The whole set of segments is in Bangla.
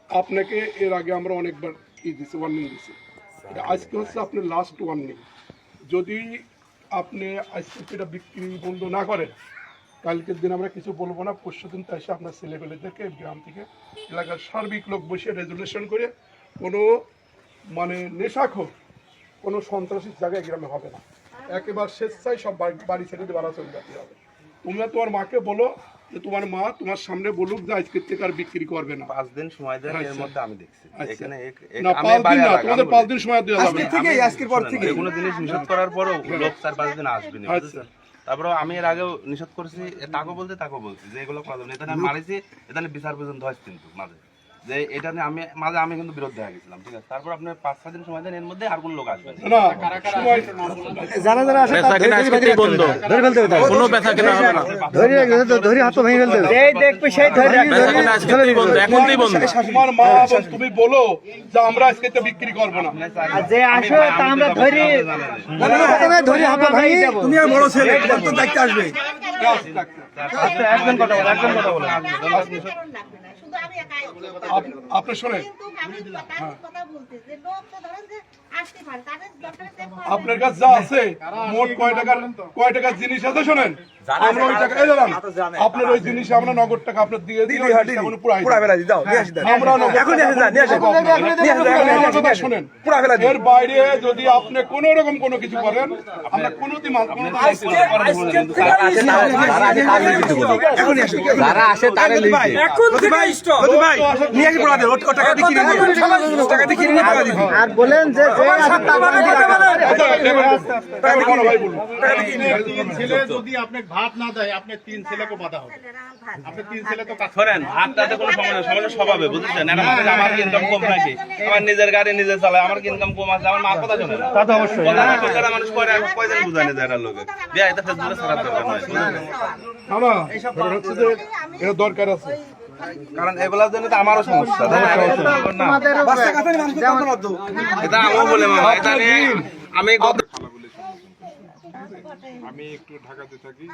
আপনাকে এর আগে আমরা অনেকবার দিছি, ওয়ার্নিং দিছি। আজকে হচ্ছে আপনার লাস্ট ওয়ার্নিং। যদি আপনি আজকে এটা বিক্রি বন্ধ না করেন, কালকের দিন আমরা কিছু বলবো না। পরশু দিন তো এসে আপনার ছেলেপেলেদেরকে গ্রাম থেকে এলাকার সার্বিক লোক বসে রেজুলেশন করে কোনো নেশাখোর কোনো সন্ত্রাসী জায়গায় গ্রামে হবে না। একেবারে স্বেচ্ছায় সব বাড়ি ছেড়ে দিয়ে বাড়া চলে যেতে হবে। তোমরা তোমার মাকে বলো যে তোমার মা তোমার সামনে বলুক যে আজকের থেকে আর বিক্রি করবে না। 5 দিন সময় দেন, এর মধ্যে আমি দেখছি এখানে না 5 দিন না, তোমাদের 5 দিন সময় দেওয়া যাবে না। আজকের পর থেকে কোনো জিনিস নিষেধ করার পরও লোক 4-5 দিন আসবে না, বুঝছেন? তারপরে আমি এর আগেও নিষেধ করেছি, তাকে বলছি যে এগুলো করা যাবে না। এটা আমি মারিছি, এটা বিচার পর্যন্ত হয় কিন্তু মাঝে যে এটা নিয়ে আমি কিন্তু বিরোধ দেখা গেছিলাম, ঠিক আছে? তারপর আপনি 5-6 দিন সময় দেন, এর মধ্যে আর কোন লোক আসবে না। যারা যারা আসে তাদের বন্ধ ধরে ফেলতে হবে, কোনো ব্যথা কেনা হবে না, ধরে হাত ভেঙে ফেলতে হবে। এই দেখবে সেই ধরে রাখবে, আজকেই বন্ধ, এখনই বন্ধ। তোমার মা এবং তুমি বলো যে আমরা আজকে তো বিক্রি করব না। আর যে আসে তা আমরা ধরে হাত ভাঙিয়ে দেব। তুমি আর বড় ছেলে তো দেখতে আসবে। একজন কথা বলো। আপনি শোনেন, আপনার কাছে যা আছে মোট কয় টাকার জিনিস আছে শোনেন, আমরা ওই টাকা আপনার ওই জিনিস আমরা নগদ টাকা আপনার দিয়ে দিই, শোনেন। এর বাইরে যদি আপনি কোন রকম কোনো কিছু করেন, আমরা কোনোদিন যারা আসে তারা আর বলেন যে ছেলে যদি আপনি ভাত না দেয়, আপনি 3 ছেলেকে বাধা হবে। আপনি 3 ছেলে তো কাজ করেন, ভাতটাতে কোনো সমস্যা স্বভাবে, বুঝছেন? আমার ইনকাম কম নাকি, আমার নিজের গাড়ি নিজে চালায়, আমার ইনকাম কম আছে, আমার মার কথা শোনে না। তা তো অবশ্যই মানুষ কয়জন বুঝায় নিজে একটা লোকে বিয়া, এটা ফেসবুকে ছাড়ার দরকার নয়, এটা দরকার আছে। কারণ এগুলোর জন্য তো আমারও সমস্যা, এটা আমিও বলে মামা, এটা নিয়ে আমি একটু ঢাকাতে থাকি,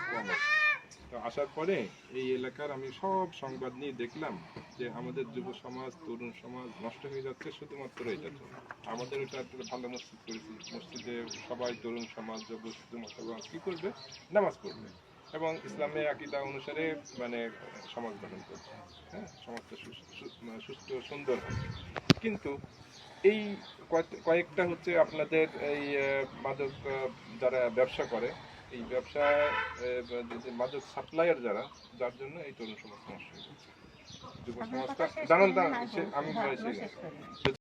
তো আসার পরে এই এলাকার আমি সব সংবাদ নিয়ে দেখলাম যে আমাদের যুব সমাজ, তরুণ সমাজ নষ্ট হয়ে যাচ্ছে শুধুমাত্র এটা জন্য। আমাদের ওটা একটা ভালো মসজিদ করেছি, মসজিদে সবাই তরুণ সমাজ, যুব সমাজ কি করবে, নামাজ পড়বে এবং ইসলামের আকীদা অনুসারে সমাজ গঠন করবে, হ্যাঁ, সমাজটা সুস্থ সুন্দর হবে। কিন্তু এই কয়েকটা হচ্ছে আপনাদের এই মাদক যারা ব্যবসা করে, এই ব্যবসা মাদক সাপ্লায়ার যার জন্য এই তরুণ সমাজ নষ্ট হয়ে যাচ্ছে। যুব সমাজটা জানান আমি